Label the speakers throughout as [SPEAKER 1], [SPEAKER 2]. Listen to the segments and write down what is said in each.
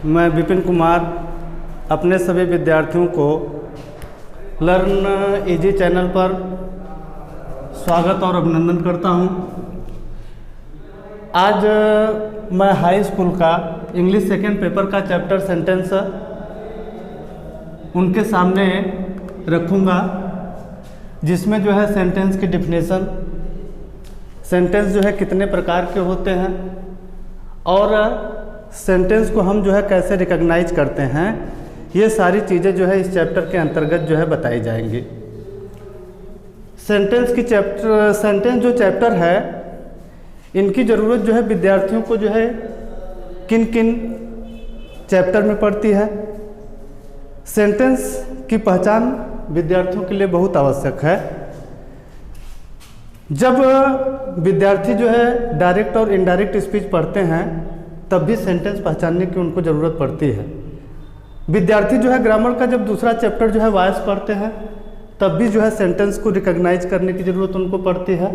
[SPEAKER 1] मैं विपिन कुमार अपने सभी विद्यार्थियों को लर्न इजी चैनल पर स्वागत और अभिनंदन करता हूं। आज मैं हाई स्कूल का इंग्लिश सेकेंड पेपर का चैप्टर सेंटेंस उनके सामने रखूंगा, जिसमें जो है सेंटेंस की डिफिनेशन, सेंटेंस जो है कितने प्रकार के होते हैं और सेंटेंस को हम जो है कैसे रिकॉग्नाइज करते हैं, ये सारी चीज़ें जो है इस चैप्टर के अंतर्गत जो है बताई जाएंगी। सेंटेंस जो चैप्टर है, इनकी ज़रूरत जो है विद्यार्थियों को जो है किन किन चैप्टर में पड़ती है। सेंटेंस की पहचान विद्यार्थियों के लिए बहुत आवश्यक है। जब विद्यार्थी जो है डायरेक्ट और इनडायरेक्ट स्पीच पढ़ते हैं, तब भी सेंटेंस पहचानने की उनको ज़रूरत पड़ती है। विद्यार्थी जो है ग्रामर का जब दूसरा चैप्टर जो है वॉइस पढ़ते हैं, तब भी जो है सेंटेंस को रिकॉग्नाइज करने की ज़रूरत उनको पड़ती है।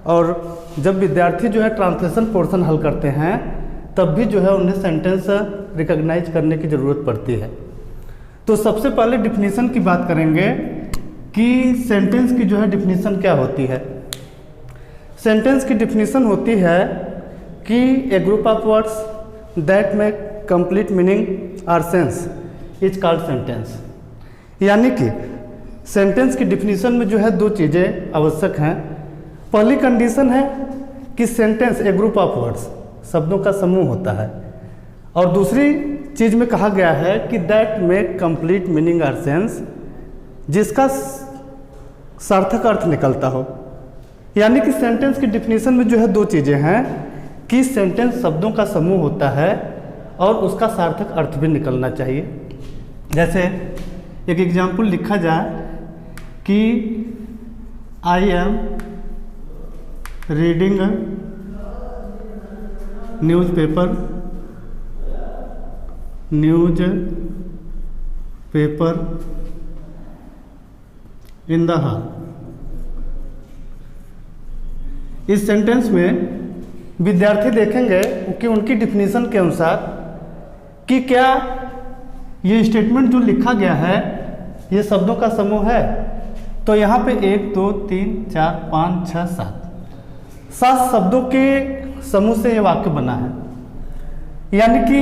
[SPEAKER 1] और जब विद्यार्थी जो है ट्रांसलेशन पोर्शन हल करते हैं, तब भी जो है उन्हें सेंटेंस रिकॉग्नाइज करने की ज़रूरत पड़ती है। तो सबसे पहले डिफिनीशन की बात करेंगे कि सेंटेंस की जो है डिफिनीशन क्या होती है। सेंटेंस की डिफिनीशन होती है कि a group of words that make complete meaning और सेंस इज कॉल्ड सेंटेंस। यानी कि सेंटेंस की डिफिनीशन में जो है दो चीज़ें आवश्यक हैं। पहली कंडीशन है कि sentence A group of words, शब्दों का समूह होता है, और दूसरी चीज़ में कहा गया है कि दैट मेक कंप्लीट मीनिंग और सेंस, जिसका सार्थक अर्थ निकलता हो। यानी कि सेंटेंस की डिफिनीशन में जो है दो चीज़ें हैं कि सेंटेंस शब्दों का समूह होता है और उसका सार्थक अर्थ भी निकलना चाहिए। जैसे एक एग्जाम्पल लिखा जाए कि I am reading newspaper in the hall. इस सेंटेंस में विद्यार्थी देखेंगे कि उनकी डिफिनीशन के अनुसार कि क्या ये स्टेटमेंट जो लिखा गया है ये शब्दों का समूह है। तो यहाँ पे 1 2 3 4 5 6 7 शब्दों के समूह से ये वाक्य बना है। यानी कि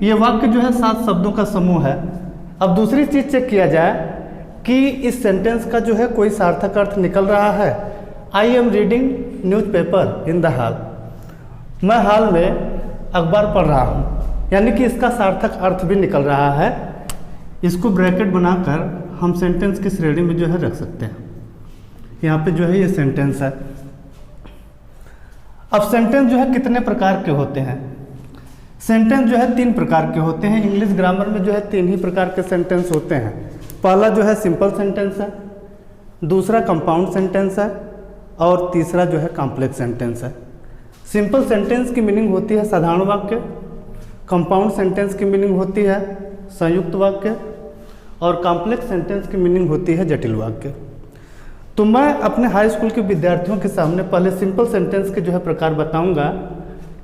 [SPEAKER 1] ये वाक्य जो है 7 शब्दों का समूह है। अब दूसरी चीज़ चेक किया जाए कि इस सेंटेंस का जो है कोई सार्थक अर्थ निकल रहा है। I am reading newspaper in the hall, मैं हॉल में अखबार पढ़ रहा हूँ, यानी कि इसका सार्थक अर्थ भी निकल रहा है। इसको ब्रैकेट बनाकर हम सेंटेंस की श्रेणी में जो है रख सकते हैं। यहाँ पे जो है ये सेंटेंस है। अब सेंटेंस जो है कितने प्रकार के होते हैं। सेंटेंस जो है 3 प्रकार के होते हैं। इंग्लिश ग्रामर में जो है 3 ही प्रकार के सेंटेंस होते हैं। पहला जो है सिंपल सेंटेंस है, दूसरा कंपाउंड सेंटेंस है, और तीसरा जो है कॉम्प्लेक्स सेंटेंस है। सिंपल सेंटेंस की मीनिंग होती है साधारण वाक्य, कंपाउंड सेंटेंस की मीनिंग होती है संयुक्त वाक्य, और कॉम्प्लेक्स सेंटेंस की मीनिंग होती है जटिल वाक्य। तो मैं अपने हाई स्कूल के विद्यार्थियों के सामने पहले सिंपल सेंटेंस के जो है प्रकार बताऊंगा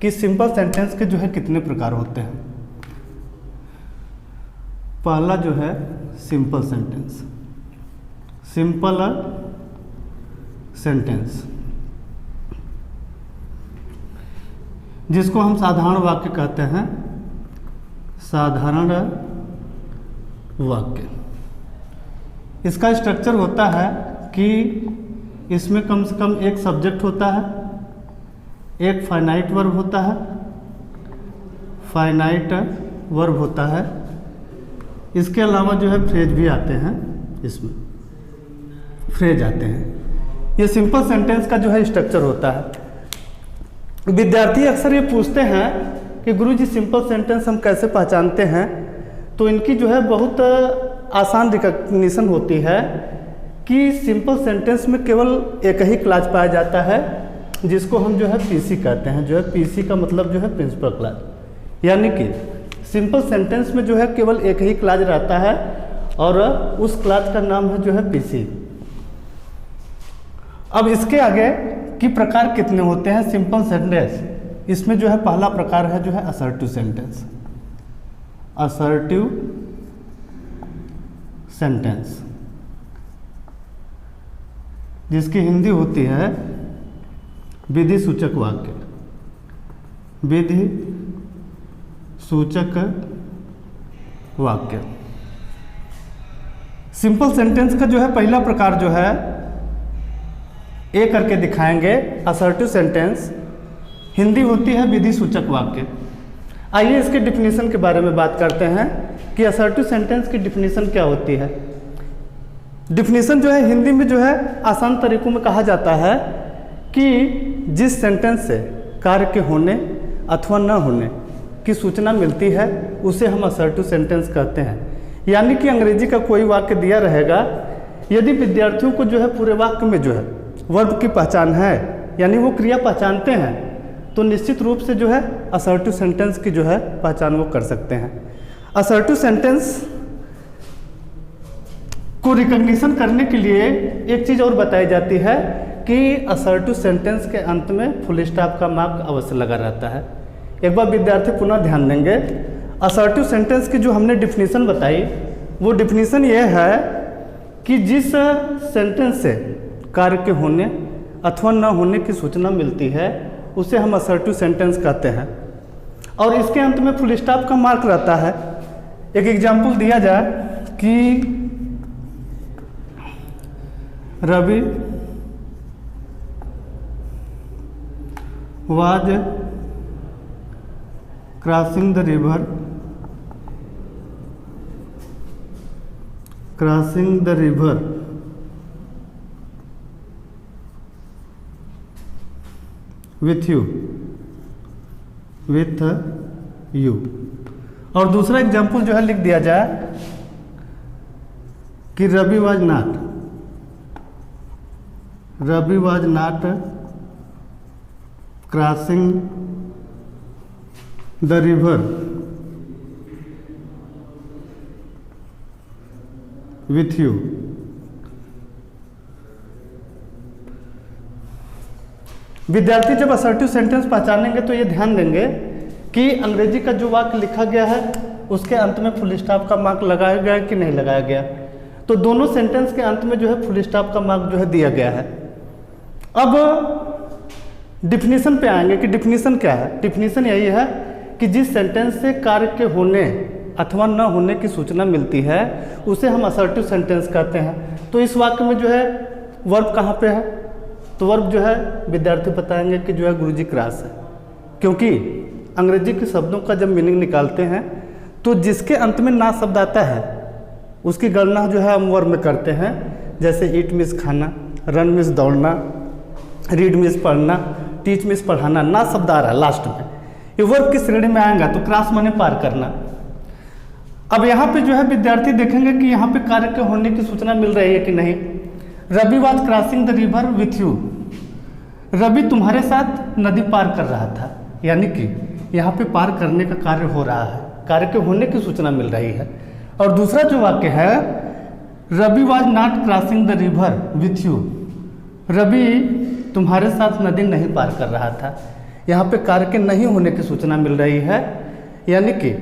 [SPEAKER 1] कि सिंपल सेंटेंस के जो है कितने प्रकार होते हैं। पहला जो है सिंपल सेंटेंस, सिंपल सेंटेंस, जिसको हम साधारण वाक्य कहते हैं। साधारण वाक्य, इसका स्ट्रक्चर होता है कि इसमें कम से कम एक सब्जेक्ट होता है, एक फाइनाइट वर्ब होता है, फाइनाइट वर्ब होता है। इसके अलावा जो है फ्रेज भी आते हैं, इसमें फ्रेज आते हैं। ये सिंपल सेंटेंस का जो है स्ट्रक्चर होता है। विद्यार्थी अक्सर ये पूछते हैं कि गुरुजी सिंपल सेंटेंस हम कैसे पहचानते हैं। तो इनकी जो है बहुत आसान रिकॉग्निशन होती है कि सिंपल सेंटेंस में केवल एक ही क्लॉज पाया जाता है, जिसको हम जो है पीसी कहते हैं। जो है पीसी का मतलब जो है प्रिंसिपल क्लॉज। यानी कि सिंपल सेंटेंस में जो है केवल एक ही क्लॉज रहता है और उस क्लॉज का नाम है जो है पीसी। अब इसके आगे कि प्रकार कितने होते हैं सिंपल सेंटेंस, इसमें जो है पहला प्रकार है जो है असर्टिव सेंटेंस। असर्टिव सेंटेंस, जिसकी हिंदी होती है विधि सूचक वाक्य। विधि सूचक वाक्य। सिंपल सेंटेंस का जो है पहला प्रकार जो है ए करके दिखाएंगे, असर्टिव सेंटेंस। हिंदी होती है विधि सूचक वाक्य। आइए इसके डिफिनीशन के बारे में बात करते हैं कि असर्टिव सेंटेंस की डिफिनीशन क्या होती है। डिफिनीशन जो है हिंदी में जो है आसान तरीकों में कहा जाता है कि जिस सेंटेंस से कार्य के होने अथवा न होने की सूचना मिलती है उसे हम असर्टिव सेंटेंस कहते हैं। यानी कि अंग्रेजी का कोई वाक्य दिया रहेगा, यदि विद्यार्थियों को जो है पूरे वाक्य में जो है वर्ब की पहचान है, यानी वो क्रिया पहचानते हैं, तो निश्चित रूप से जो है असर्टिव सेंटेंस की जो है पहचान वो कर सकते हैं। असर्टिव सेंटेंस को रिकॉग्निशन करने के लिए एक चीज़ और बताई जाती है कि असर्टिव सेंटेंस के अंत में फुल स्टॉप का मार्क अवश्य लगा रहता है। एक बार विद्यार्थी पुनः ध्यान देंगे, असर्टिव सेंटेंस की जो हमने डिफिनीशन बताई वो डिफिनीशन ये है कि जिस सेंटेंस से कार्य के होने अथवा न होने की सूचना मिलती है उसे हम असर्टिव सेंटेंस कहते हैं, और इसके अंत में फुल स्टॉप का मार्क रहता है। एक एग्जाम्पल दिया जाए कि Ravi was crossing the river with you और दूसरा एग्जाम्पल जो है लिख दिया जाए कि Ravi was not crossing the river with you। विद्यार्थी जब असर्टिव सेंटेंस पहचानेंगे तो ये ध्यान देंगे कि अंग्रेजी का जो वाक्य लिखा गया है उसके अंत में फुल स्टॉप का मार्क लगाया गया है कि नहीं लगाया गया। तो दोनों सेंटेंस के अंत में जो है फुल स्टॉप का मार्क जो है दिया गया है। अब डिफिनीशन पे आएंगे कि डिफिनीशन क्या है। डिफिनीशन यही है कि जिस सेंटेंस से कार्य के होने अथवा न होने की सूचना मिलती है उसे हम असर्टिव सेंटेंस कहते हैं। तो इस वाक्य में जो है वर्ब कहाँ पे है, तो वर्ब जो है विद्यार्थी बताएंगे कि जो है गुरुजी क्रास है, क्योंकि अंग्रेजी के शब्दों का जब मीनिंग निकालते हैं तो जिसके अंत में ना शब्द आता है उसकी गणना जो है हम वर्ब में करते हैं। जैसे ईट मीन्स खाना, रन मीन्स दौड़ना, रीड मीन्स पढ़ना, टीच मीन्स पढ़ाना, ना शब्द आ रहा है लास्ट में, ये वर्ब की श्रेणी में आएगा। तो क्रॉस माने पार करना। अब यहाँ पे जो है विद्यार्थी देखेंगे कि यहाँ पे कार्य के होने की सूचना मिल रही है कि नहीं। Ravi was crossing the river with you, Ravi तुम्हारे साथ नदी पार कर रहा था, यानी कि यहाँ पे पार करने का कार्य हो रहा है, कार्य के होने की सूचना मिल रही है। और दूसरा जो वाक्य है Ravi was not crossing the river with you, Ravi तुम्हारे साथ नदी नहीं पार कर रहा था, यहाँ पे कार्य के नहीं होने की सूचना मिल रही है। यानी कि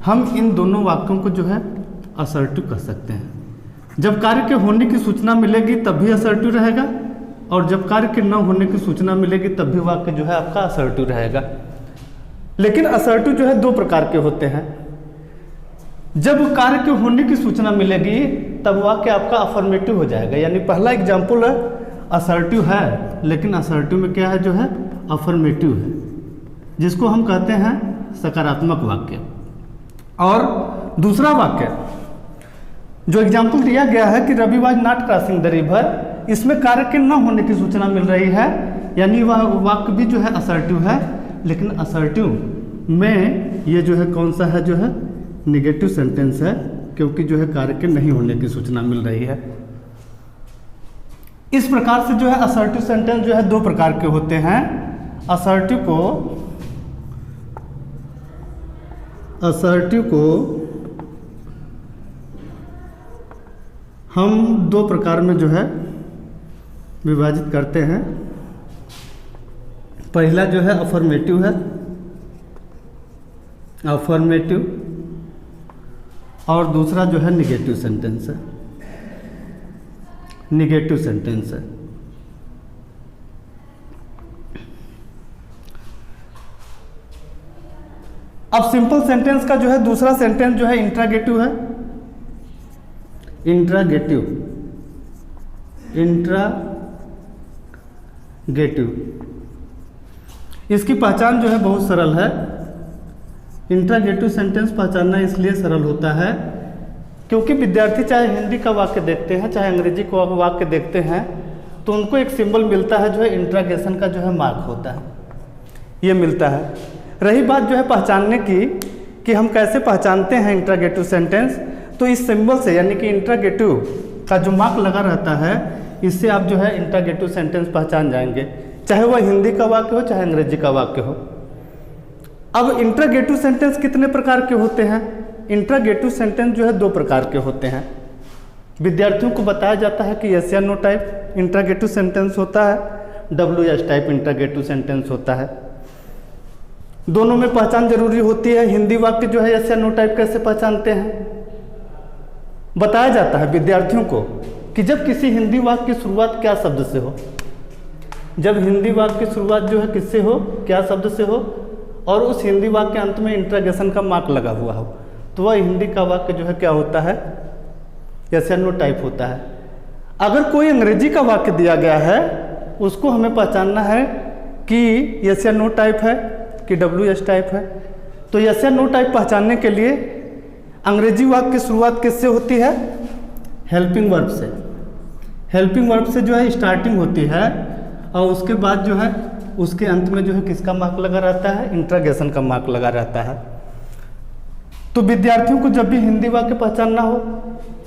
[SPEAKER 1] हम इन दोनों वाक्यों को जो है असर्टिव कह सकते हैं। जब कार्य के होने की सूचना मिलेगी तब भी असर्टिव रहेगा, और जब कार्य के न होने की सूचना मिलेगी तब भी वाक्य जो है आपका असर्टिव रहेगा। लेकिन असर्टिव जो है दो प्रकार के होते हैं। जब कार्य के होने की सूचना मिलेगी तब वाक्य आपका अफर्मेटिव हो जाएगा। यानी पहला एग्जाम्पल है असर्टिव है, लेकिन असर्टिव में क्या है जो है अफर्मेटिव है, जिसको हम कहते हैं सकारात्मक वाक्य। और दूसरा वाक्य जो एग्जाम्पल दिया गया है कि Ravi was not crossing the river, इसमें कार्य के न होने की सूचना मिल रही है, यानी वह वाक्य भी जो है असर्टिव है, लेकिन असर्टिव में ये जो है कौन सा है जो है निगेटिव सेंटेंस है, क्योंकि जो है कार्य के नहीं होने की सूचना मिल रही है। इस प्रकार से जो है असर्टिव सेंटेंस जो है दो प्रकार के होते हैं। असर्टिव को हम दो प्रकार में जो है विभाजित करते हैं। पहला जो है अफर्मेटिव है, अफर्मेटिव, और दूसरा जो है निगेटिव सेंटेंस है, निगेटिव सेंटेंस है। अब सिंपल सेंटेंस का जो है दूसरा सेंटेंस जो है इंट्रागेटिव है, इंट्रागेटिव, इंट्रागेटिव। इसकी पहचान जो है बहुत सरल है। इंट्रागेटिव सेंटेंस पहचानना इसलिए सरल होता है क्योंकि विद्यार्थी चाहे हिंदी का वाक्य देखते हैं चाहे अंग्रेजी का वाक्य देखते हैं तो उनको एक सिंबल मिलता है जो है इंट्रागेशन का जो है मार्क होता है, ये मिलता है। रही बात जो है पहचानने की कि हम कैसे पहचानते हैं इंट्रागेटिव सेंटेंस, तो इस सिंबल से यानी कि इंट्रागेटिव का जो मार्क लगा रहता है इससे आप जो है इंट्रागेटिव सेंटेंस पहचान जाएंगे, चाहे वह हिंदी का वाक्य हो चाहे अंग्रेजी का वाक्य हो। अब इंट्रागेटिव सेंटेंस कितने प्रकार के होते हैं? इंट्रागेटिव सेंटेंस जो है दो प्रकार के होते हैं। विद्यार्थियों को बताया जाता है कि यस या नो टाइप इंट्रागेटिव सेंटेंस होता है, WS टाइप इंट्रागेटिव सेंटेंस होता है। दोनों में पहचान जरूरी होती है। हिंदी वाक्य जो है यस या नो टाइप कैसे पहचानते हैं? बताया जाता है विद्यार्थियों को कि जब किसी हिंदी वाक्य की शुरुआत क्या शब्द से हो, जब हिंदी वाक्य की शुरुआत जो है किससे हो, क्या शब्द से हो, और उस हिंदी वाक्य के अंत में इंट्रागेशन का मार्क लगा हुआ हो, तो वह हिंदी का वाक्य जो है क्या होता है? यस या नो टाइप होता है। अगर कोई अंग्रेजी का वाक्य दिया गया है उसको हमें पहचानना है कि यस या नो टाइप है कि WS टाइप है। तो यस या नो टाइप पहचानने के लिए अंग्रेजी वाक्य की शुरुआत किससे होती है? हेल्पिंग वर्ब से। हेल्पिंग वर्ब से जो है स्टार्टिंग होती है और उसके बाद जो है उसके अंत में जो है किसका मार्क लगा रहता है? इंट्रागेशन का मार्क लगा रहता है। तो विद्यार्थियों को जब भी हिंदी वाक्य पहचानना हो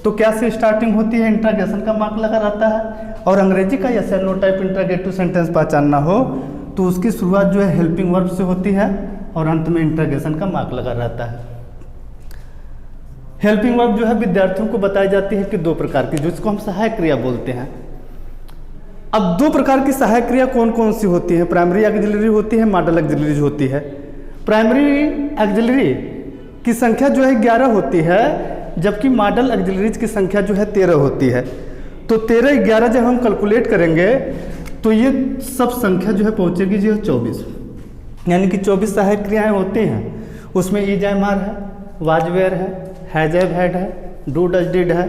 [SPEAKER 1] तो क्या से स्टार्टिंग होती है? इंट्रागेशन का मार्क लगा रहता है। और अंग्रेजी का यस या नो टाइप इंट्रागेटिव सेंटेंस पहचानना हो तो उसकी शुरुआत जो है हेल्पिंग वर्ब से होती है और अंत में इंट्रागेशन का मार्क लगा रहता है। हेल्पिंग वर्ब जो है विद्यार्थियों को बताई जाती है कि दो प्रकार की, जिसको हम सहायक क्रिया बोलते हैं। अब दो प्रकार की सहायक क्रिया कौन कौन सी होती है? प्राइमरी ऑक्सिलरी होती है, मॉडल ऑक्सिलरी होती है। प्राइमरी ऑक्सिलरी की संख्या जो है 11 होती है, जबकि मॉडल ऑक्सिलरीज की संख्या जो है 13 होती है। तो 13 11 जब हम कैलकुलेट करेंगे तो ये सब संख्या जो है पहुंचेगी जो 24, यानी कि 24 सहायक क्रियाएं होती हैं। उसमें इज एम आर है, वाज वेयर है, हैज हैव हैड है, डू डज डिड है।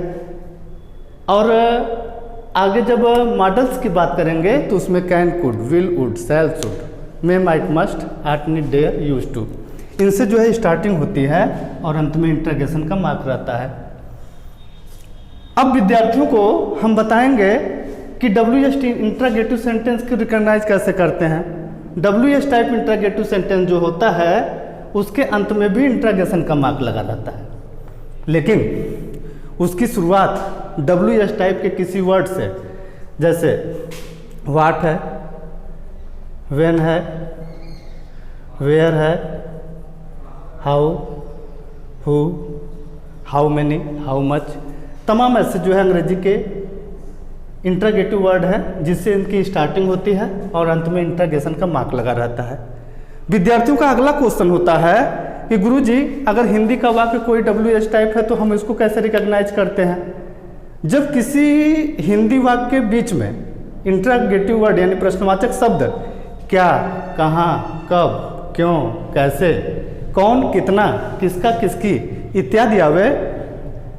[SPEAKER 1] और आगे जब मॉडल्स की बात करेंगे तो उसमें can could, will would, shall should, may might must, ought need dare, use to, इनसे जो है स्टार्टिंग होती है और अंत में इंट्रागेशन का मार्क रहता है। अब विद्यार्थियों को हम बताएंगे कि WS इंट्रागेटिव सेंटेंस को रिकॉग्नाइज कैसे करते हैं। WS टाइप इंट्रागेटिव सेंटेंस जो होता है उसके अंत में भी इंट्रागेशन का मार्क लगा रहता है, लेकिन उसकी शुरुआत WS टाइप के किसी वर्ड से, जैसे व्हाट है, व्हेन है, वेयर है, how, who, how many, how much, तमाम ऐसे जो है अंग्रेजी के इंट्रागेटिव वर्ड है जिससे इनकी स्टार्टिंग होती है और अंत में इंट्रागेशन का मार्क लगा रहता है। विद्यार्थियों का अगला क्वेश्चन होता है कि गुरुजी अगर हिंदी का वाक्य कोई WS टाइप है तो हम इसको कैसे रिकॉग्नाइज करते हैं? जब किसी हिंदी वाक्य के बीच में इंट्रागेटिव वर्ड यानी प्रश्नवाचक शब्द क्या, कहाँ, कब, क्यों, कैसे, कौन, कितना, किसका, किसकी इत्यादि आवे,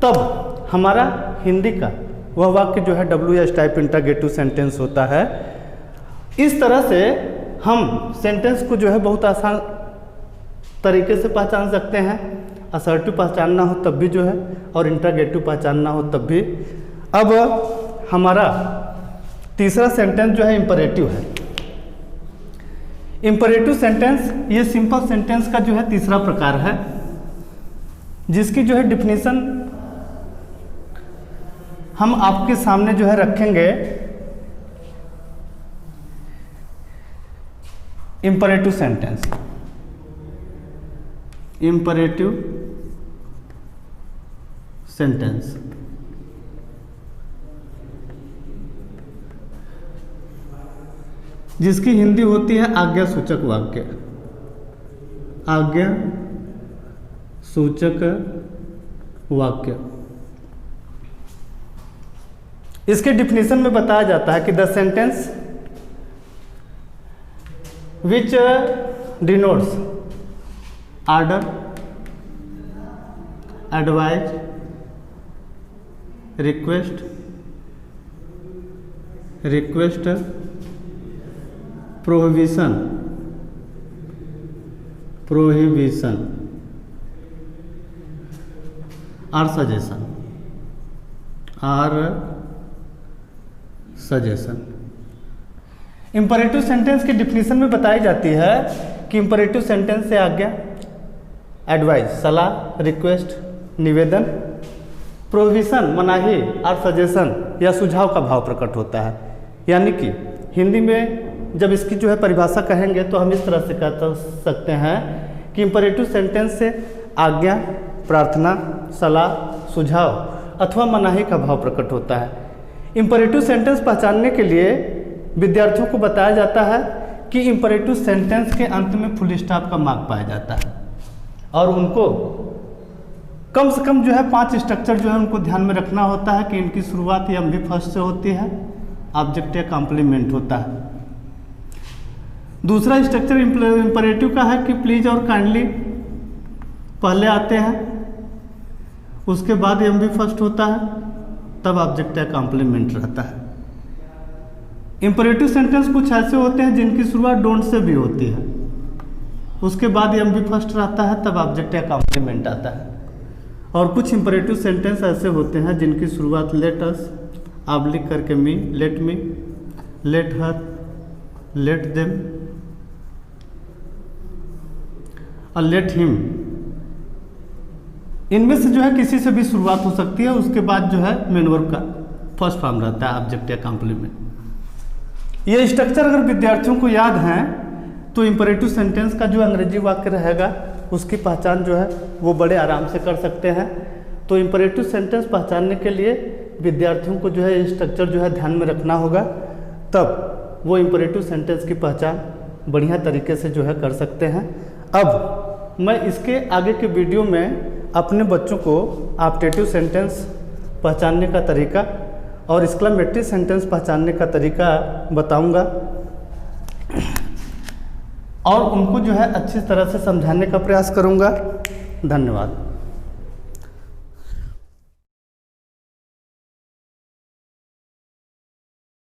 [SPEAKER 1] तब हमारा हिंदी का वह वाक्य जो है WS टाइप इंट्रागेटिव सेंटेंस होता है। इस तरह से हम सेंटेंस को जो है बहुत आसान तरीके से पहचान सकते हैं। असर्टिव पहचानना हो तब भी जो है और इंट्रागेटिव पहचानना हो तब भी। अब हमारा तीसरा सेंटेंस जो है इंपरेटिव है। इंपरेटिव सेंटेंस ये सिंपल सेंटेंस का जो है तीसरा प्रकार है, जिसकी जो है डिफिनीशन हम आपके सामने जो है रखेंगे। इंपरेटिव सेंटेंस, इंपरेटिव सेंटेंस जिसकी हिंदी होती है आज्ञा सूचक वाक्य। आज्ञा सूचक वाक्य। इसके डिफिनीशन में बताया जाता है कि the sentence which denotes order, advise, request, prohibition और सजेशन। इंपरेटिव सेंटेंस की डिफिनीशन में बताई जाती है कि इंपरेटिव सेंटेंस से आज्ञा, एडवाइस सलाह, रिक्वेस्ट निवेदन, प्रोहिबिशन मनाही और सजेशन या सुझाव का भाव प्रकट होता है। यानी कि हिंदी में जब इसकी जो है परिभाषा कहेंगे तो हम इस तरह से कह सकते हैं कि इंपरेटिव सेंटेंस से आज्ञा, प्रार्थना, सलाह, सुझाव अथवा मनाही का भाव प्रकट होता है। इंपरेटिव सेंटेंस पहचानने के लिए विद्यार्थियों को बताया जाता है कि इंपरेटिव सेंटेंस के अंत में फुल स्टॉप का मार्क पाया जाता है और उनको कम से कम जो है 5 स्ट्रक्चर जो है उनको ध्यान में रखना होता है कि इनकी शुरुआत या भी फर्स्ट से होती है, ऑब्जेक्ट या कॉम्प्लीमेंट होता है। दूसरा स्ट्रक्चर इंपरेटिव का है कि प्लीज और काइंडली पहले आते हैं, उसके बाद एम भी फर्स्ट होता है, तब ऑब्जेक्ट या कॉम्प्लीमेंट रहता है। इंपरेटिव सेंटेंस कुछ ऐसे होते हैं जिनकी शुरुआत डोंट से भी होती है, उसके बाद एम भी फर्स्ट रहता है, तब ऑब्जेक्ट या कॉम्प्लीमेंट आता है। और कुछ इंपरेटिव सेंटेंस ऐसे होते हैं जिनकी शुरुआत लेट अस, आप लिख करके मी, लेट हर, लेट देम और लेट हिम, इनमें से जो है किसी से भी शुरुआत हो सकती है, उसके बाद जो है मेन वर्ब का फर्स्ट फॉर्म रहता है, ऑब्जेक्ट या कॉम्प्लीमेंट। ये स्ट्रक्चर अगर विद्यार्थियों को याद हैं तो इंपरेटिव सेंटेंस का जो अंग्रेजी वाक्य रहेगा उसकी पहचान जो है वो बड़े आराम से कर सकते हैं। तो इंपरेटिव सेंटेंस पहचानने के लिए विद्यार्थियों को जो है ये स्ट्रक्चर जो है ध्यान में रखना होगा, तब वो इंपरेटिव सेंटेंस की पहचान बढ़िया तरीके से जो है कर सकते हैं। अब मैं इसके आगे के वीडियो में अपने बच्चों को ऑप्टेटिव सेंटेंस पहचानने का तरीका और एक्सक्लेमेटरी सेंटेंस पहचानने का तरीका बताऊंगा और उनको जो है अच्छी तरह से समझाने का प्रयास करूंगा। धन्यवाद।